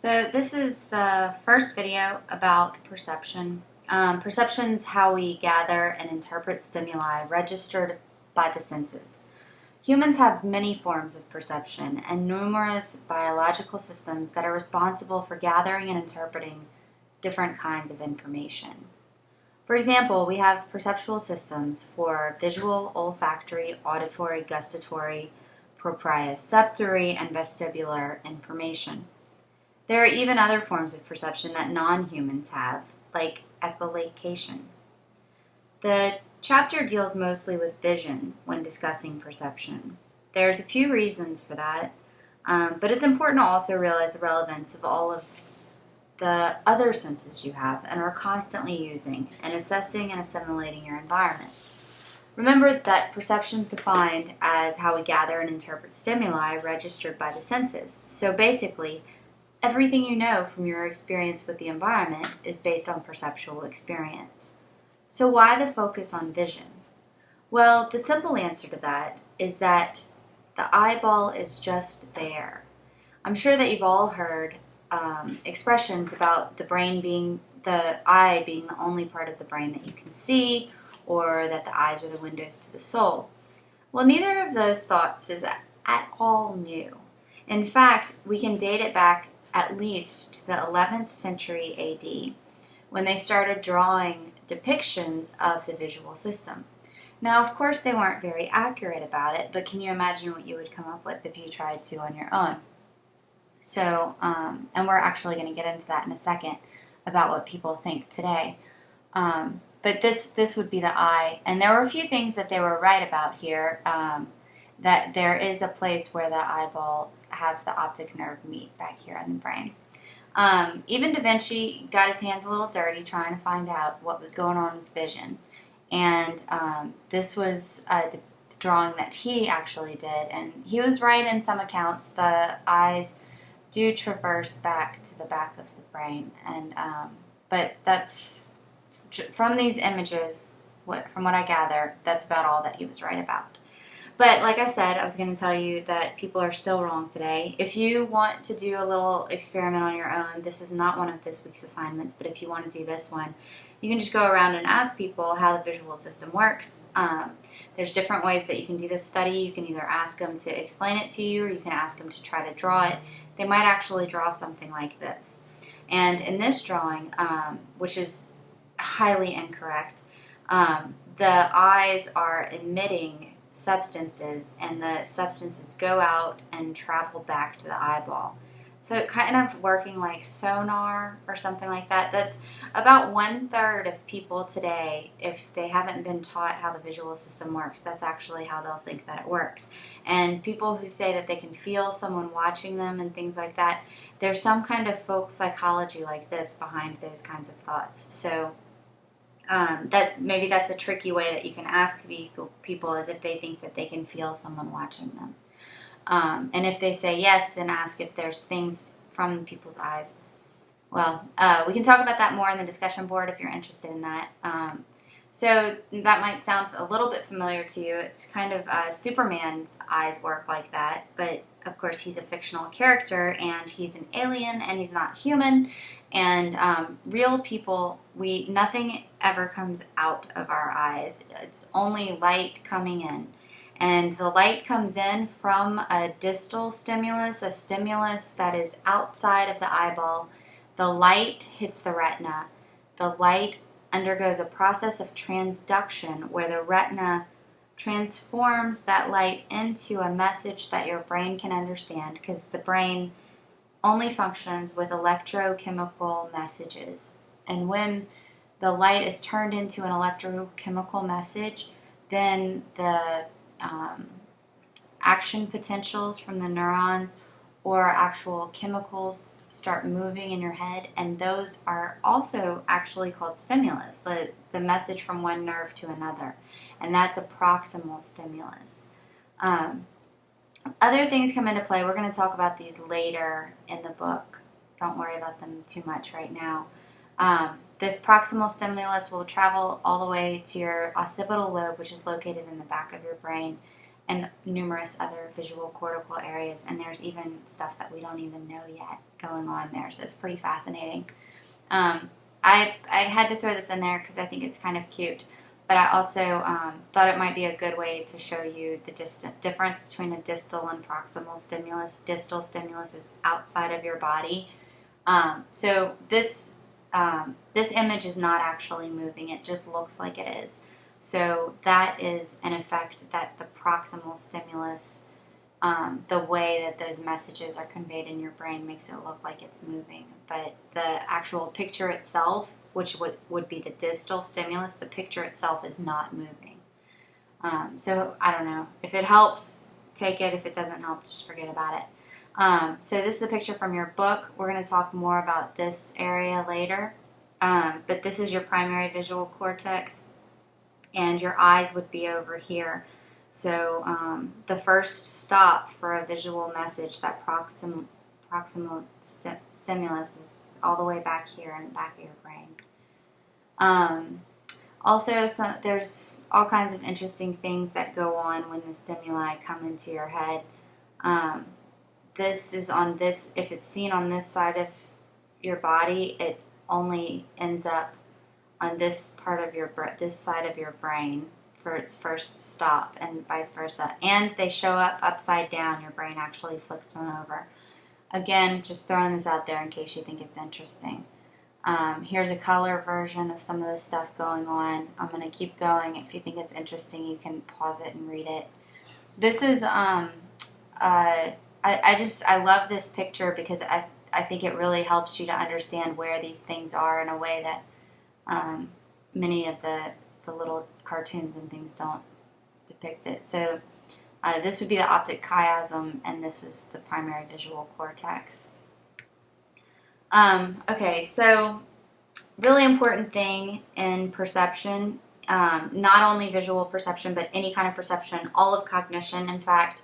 So this is the first video about perception. Perception's how we gather and interpret stimuli registered by the senses. Humans have many forms of perception and numerous biological systems that are responsible for gathering and interpreting different kinds of information. For example, we have perceptual systems for visual, olfactory, auditory, gustatory, proprioceptory, and vestibular information. There are even other forms of perception that non-humans have, like echolocation. The chapter deals mostly with vision when discussing perception. There's a few reasons for that, but it's important to also realize the relevance of all of the other senses you have and are constantly using in assessing and assimilating your environment. Remember that perception is defined as how we gather and interpret stimuli registered by the senses. So basically, everything you know from your experience with the environment is based on perceptual experience. So why the focus on vision? Well, the simple answer to that is that the eyeball is just there. I'm sure that you've all heard expressions about the eye being the only part of the brain that you can see, or that the eyes are the windows to the soul. Well, neither of those thoughts is at all new. In fact, we can date it back at least to the 11th century AD, when they started drawing depictions of the visual system. Now, of course, they weren't very accurate about it, but can you imagine what you would come up with if you tried to on your own? So, and we're actually going to get into that in a second about what people think today. But this would be the eye, and there were a few things that they were right about here. That there is a place where the eyeballs have the optic nerve meet back here in the brain. Even Da Vinci got his hands a little dirty trying to find out what was going on with vision. And this was a drawing that he actually did. And he was right in some accounts. The eyes do traverse back to the back of the brain. And but that's, from these images, from what I gather, that's about all that he was right about. But like I said, I was going to tell you that people are still wrong today. If you want to do a little experiment on your own, this is not one of this week's assignments, but if you want to do this one, you can just go around and ask people how the visual system works. There's different ways that you can do this study. You can either ask them to explain it to you, or you can ask them to try to draw it. They might actually draw something like this. And in this drawing, which is highly incorrect, the eyes are emitting substances, and the substances go out and travel back to the eyeball. So kind of working like sonar or something like that. That's about 1/3 of people today, if they haven't been taught how the visual system works, that's actually how they'll think that it works. And people who say that they can feel someone watching them and things like that, there's some kind of folk psychology like this behind those kinds of thoughts. So that's a tricky way that you can ask people is if they think that they can feel someone watching them. And if they say yes, then ask if there's things from people's eyes. Well, we can talk about that more in the discussion board if you're interested in that. So that might sound a little bit familiar to you. It's kind of Superman's eyes work like that, but of course he's a fictional character and he's an alien and he's not human. And real people, nothing ever comes out of our eyes. It's only light coming in. And the light comes in from a distal stimulus, a stimulus that is outside of the eyeball. The light hits the retina. The light undergoes a process of transduction where the retina transforms that light into a message that your brain can understand, because the brain only functions with electrochemical messages. And when the light is turned into an electrochemical message, then the action potentials from the neurons or actual chemicals start moving in your head, and those are also actually called stimulus, the message from one nerve to another, and that's a proximal stimulus. Other things come into play. We're going to talk about these later in the book. Don't worry about them too much right now. This proximal stimulus will travel all the way to your occipital lobe, which is located in the back of your brain, and numerous other visual cortical areas, and there's even stuff that we don't even know yet going on there, so it's pretty fascinating. I had to throw this in there because I think it's kind of cute, but I also thought it might be a good way to show you the difference between a distal and proximal stimulus. Distal stimulus is outside of your body. So this image is not actually moving. It just looks like it is. So that is an effect that the proximal stimulus, the way that those messages are conveyed in your brain, makes it look like it's moving. But the actual picture itself, which would be the distal stimulus, the picture itself is not moving. So I don't know. If it helps, take it. If it doesn't help, just forget about it. So this is a picture from your book. We're going to talk more about this area later. But this is your primary visual cortex, and your eyes would be over here. So the first stop for a visual message, that proximal stimulus, is all the way back here in the back of your brain. Also, there's all kinds of interesting things that go on when the stimuli come into your head. This is on this, if it's seen on this side of your body, it only ends up on this part of this side of your brain for its first stop, and vice versa. And they show up upside down. Your brain actually flips them over. Again, just throwing this out there in case you think it's interesting. Here's a color version of some of the stuff going on. I'm going to keep going. If you think it's interesting, you can pause it and read it. This is, I love this picture because I think it really helps you to understand where these things are in a way that many of the little cartoons and things don't depict it. So this would be the optic chiasm, and this was the primary visual cortex. Okay, so really important thing in perception, not only visual perception, but any kind of perception, all of cognition, in fact,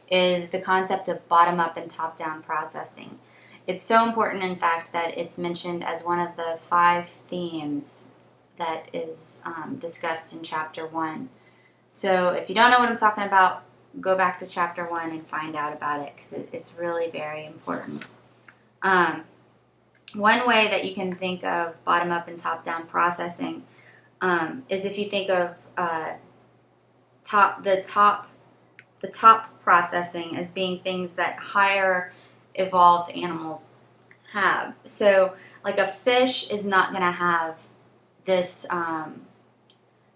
is the concept of bottom-up and top-down processing. It's so important, in fact, that it's mentioned as one of the 5 themes that is discussed in Chapter 1. So if you don't know what I'm talking about, go back to Chapter 1 and find out about it, because it's really very important. One way that you can think of bottom-up and top-down processing is if you think of the top processing as being things that higher evolved animals have. So like a fish is not going to have this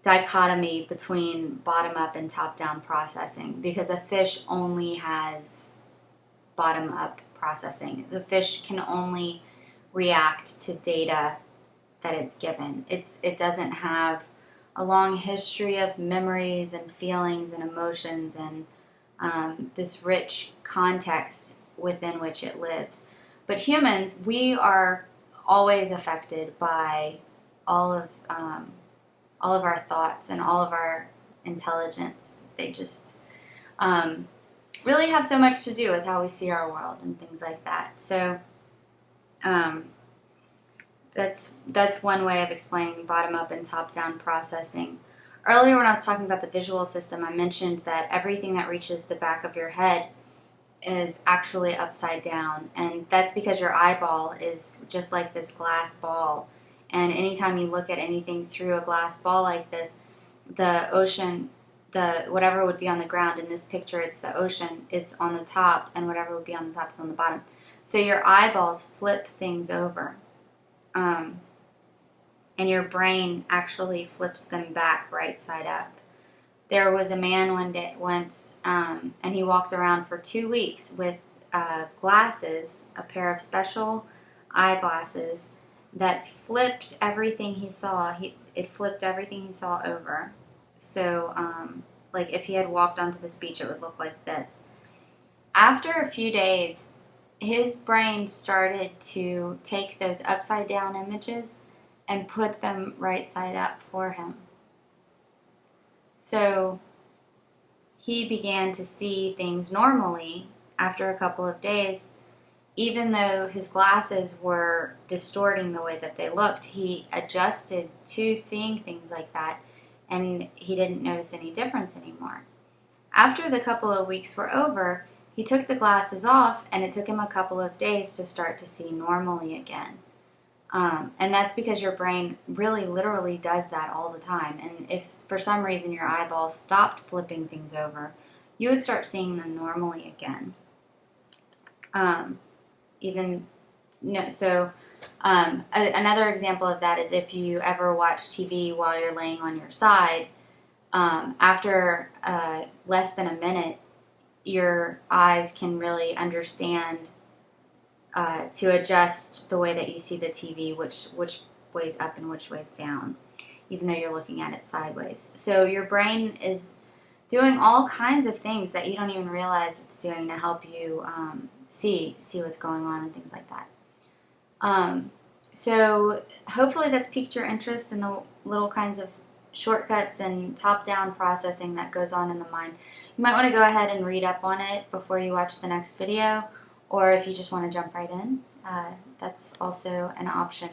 dichotomy between bottom-up and top-down processing, because a fish only has bottom-up processing. The fish can only react to data that it's given. It doesn't have a long history of memories and feelings and emotions and this rich context within which it lives. But humans, we are always affected by all of our thoughts and all of our intelligence. They just really have so much to do with how we see our world and things like that. So that's one way of explaining bottom-up and top-down processing. Earlier when I was talking about the visual system, I mentioned that everything that reaches the back of your head is actually upside down, and that's because your eyeball is just like this glass ball, and anytime you look at anything through a glass ball like this, the ocean, whatever would be on the ground, in this picture it's the ocean, it's on the top, and whatever would be on the top is on the bottom. So your eyeballs flip things over, and your brain actually flips them back right side up. There was a man once, and he walked around for 2 weeks with glasses, a pair of special eyeglasses that flipped everything he saw. It flipped everything he saw over. So, like if he had walked onto this beach, it would look like this. After a few days, his brain started to take those upside down images and put them right side up for him. So he began to see things normally after a couple of days. Even though his glasses were distorting the way that they looked, he adjusted to seeing things like that, and he didn't notice any difference anymore. After the couple of weeks were over, he took the glasses off, and it took him a couple of days to start to see normally again. And that's because your brain really literally does that all the time. And if for some reason your eyeballs stopped flipping things over, you would start seeing them normally again. Another example of that is if you ever watch TV while you're laying on your side, after less than a minute, your eyes can really understand to adjust the way that you see the TV, which way's up and which way's down, even though you're looking at it sideways. So your brain is doing all kinds of things that you don't even realize it's doing to help you see what's going on and things like that. So hopefully that's piqued your interest in the little kinds of shortcuts and top-down processing that goes on in the mind. You might want to go ahead and read up on it before you watch the next video, or if you just want to jump right in, that's also an option.